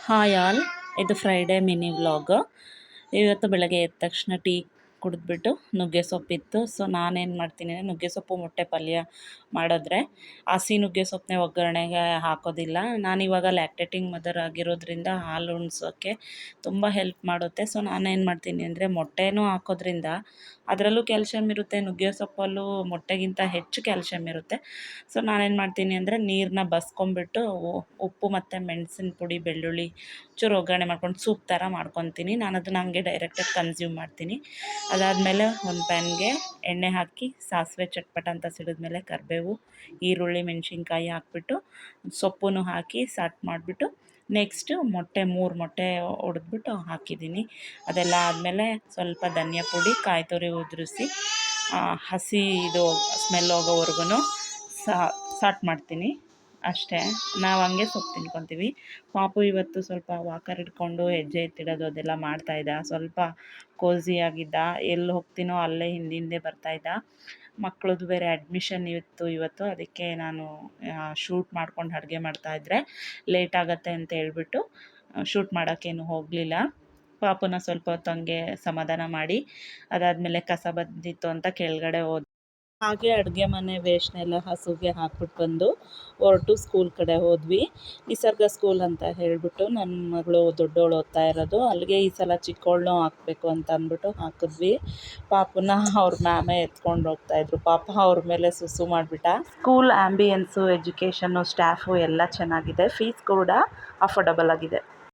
Hi all, ಇದು Friday mini vlog. ಇವತ್ತು ಬೆಳಗ್ಗೆ ಎದ್ದ ತಕ್ಷಣ ಟೀ ಕುಡಿದ್ಬಿಟ್ಟು ನುಗ್ಗೆ ಸೊಪ್ಪಿತ್ತು. ಸೊ ನಾನೇನು ಮಾಡ್ತೀನಿ ಅಂದರೆ ನುಗ್ಗೆ ಸೊಪ್ಪು ಮೊಟ್ಟೆ ಪಲ್ಯ ಮಾಡಿದ್ರೆ ಹಸಿ ನುಗ್ಗೆ ಸೊಪ್ಪನ್ನೇ ಒಗ್ಗರಣೆಗೆ ಹಾಕೋದಿಲ್ಲ. ನಾನಿವಾಗ ಲ್ಯಾಕ್ಟೇಟಿಂಗ್ ಮದರ್ ಆಗಿರೋದ್ರಿಂದ ಹಾಲು ಉಣ್ಸೋಕ್ಕೆ ತುಂಬ ಹೆಲ್ಪ್ ಮಾಡುತ್ತೆ. ಸೊ ನಾನೇನು ಮಾಡ್ತೀನಿ ಅಂದರೆ ಮೊಟ್ಟೆನೂ ಹಾಕೋದ್ರಿಂದ ಅದರಲ್ಲೂ ಕ್ಯಾಲ್ಶಿಯಮ್ ಇರುತ್ತೆ. ನುಗ್ಗೆ ಸೊಪ್ಪಲ್ಲೂ ಮೊಟ್ಟೆಗಿಂತ ಹೆಚ್ಚು ಕ್ಯಾಲ್ಶಿಯಮ್ ಇರುತ್ತೆ. ಸೊ ನಾನೇನು ಮಾಡ್ತೀನಿ ಅಂದರೆ ನೀರನ್ನ ಬಸ್ಕೊಂಬಿಟ್ಟು ಉಪ್ಪು ಮತ್ತು ಮೆಣಸಿನ ಪುಡಿ, ಬೆಳ್ಳುಳ್ಳಿ ಚೂರು ಒಗ್ಗರಣೆ ಮಾಡ್ಕೊಂಡು ಸೂಪ್ ಥರ ಮಾಡ್ಕೊತೀನಿ. ನಾನು ಅದನ್ನ ಹಂಗೆ ಡೈರೆಕ್ಟಾಗಿ ಕನ್ಸ್ಯೂಮ್ ಮಾಡ್ತೀನಿ. ಅದಾದಮೇಲೆ ಒಂದು ಪ್ಯಾನ್ಗೆ ಎಣ್ಣೆ ಹಾಕಿ ಸಾಸಿವೆ ಚಟ್ಪಟ ಅಂತ ಸಿಡಿದ್ಮೇಲೆ ಕರಿಬೇವು, ಈರುಳ್ಳಿ, ಮೆಣಸಿನ್ಕಾಯಿ ಹಾಕ್ಬಿಟ್ಟು ಸೊಪ್ಪು ಹಾಕಿ ಸಾಟ್ ಮಾಡಿಬಿಟ್ಟು ನೆಕ್ಸ್ಟು ಮೂರು ಮೊಟ್ಟೆ ಒಡೆದ್ಬಿಟ್ಟು ಹಾಕಿದ್ದೀನಿ. ಅದೆಲ್ಲ ಆದಮೇಲೆ ಸ್ವಲ್ಪ ಧನಿಯಾ ಪುಡಿ, ಕಾಯಿ ತುರಿ ಉದುರಿಸಿ ಹಸಿ ಇದು ಸ್ಮೆಲ್ ಹೋಗೋವರೆಗೂ ಸಾಟ್ ಮಾಡ್ತೀನಿ. ಅಷ್ಟೇ, ನಾವು ಹಂಗೆ ಸೊಪ್ಪು ತಿನ್ಕೊತೀವಿ. ಪಾಪು ಇವತ್ತು ಸ್ವಲ್ಪ ವಾಕರ್ ಹಿಡ್ಕೊಂಡು ಹೆಜ್ಜೆ ಎತ್ತಿಡೋದು ಅದೆಲ್ಲ ಮಾಡ್ತಾಯಿದ್ದ. ಸ್ವಲ್ಪ ಕೋಝಿಯಾಗಿದ್ದ. ಎಲ್ಲಿ ಹೋಗ್ತೀನೋ ಅಲ್ಲೇ ಹಿಂದೆ ಬರ್ತಾಯಿದ್ದ. ಮಕ್ಕಳದು ಬೇರೆ ಅಡ್ಮಿಷನ್ ಇತ್ತು ಇವತ್ತು. ಅದಕ್ಕೆ ನಾನು ಶೂಟ್ ಮಾಡ್ಕೊಂಡು ಅಡುಗೆ ಮಾಡ್ತಾಯಿದ್ರೆ ಲೇಟ್ ಆಗುತ್ತೆ ಅಂತ ಹೇಳ್ಬಿಟ್ಟು ಶೂಟ್ ಮಾಡೋಕ್ಕೇನು ಹೋಗಲಿಲ್ಲ. ಪಾಪುನ ಸ್ವಲ್ಪ ಹೊತ್ತು ಹಂಗೆ ಸಮಾಧಾನ ಮಾಡಿ ಅದಾದಮೇಲೆ ಕಸ ಬಂದಿತ್ತು ಅಂತ ಕೆಳಗಡೆ ಹೋದೆ. ಹಾಗೆ ಅಡುಗೆ ಮನೆ ವೇಸ್ಟ್ನೆಲ್ಲ ಹಸುಗೆ ಹಾಕ್ಬಿಟ್ಟು ಬಂದು ಹೊರಟು ಸ್ಕೂಲ್ ಕಡೆ ಹೋದ್ವಿ. ನಿಸರ್ಗ ಸ್ಕೂಲ್ ಅಂತ ಹೇಳಿಬಿಟ್ಟು ನನ್ನ ಮಗಳು ದೊಡ್ಡವಳು ಓದ್ತಾ ಇರೋದು. ಅಲ್ಲಿಗೆ ಈ ಸಲ ಚಿಕ್ಕವಳನ್ನೂ ಹಾಕಬೇಕು ಅಂತ ಅಂದ್ಬಿಟ್ಟು ಹಾಕಿದ್ವಿ. ಪಾಪುನ ಅವ್ರ ಮ್ಯಾಮೇ ಎತ್ಕೊಂಡು ಹೋಗ್ತಾಯಿದ್ರು. ಪಾಪ ಅವ್ರ ಮೇಲೆ ಸುಸು ಮಾಡಿಬಿಟ್ಟ. ಸ್ಕೂಲ್ ಆ್ಯಂಬಿಯನ್ಸು, ಎಜುಕೇಷನ್ನು, ಸ್ಟಾಫು ಎಲ್ಲ ಚೆನ್ನಾಗಿದೆ. ಫೀಸ್ ಕೂಡ ಅಫೋರ್ಡಬಲ್ ಆಗಿದೆ.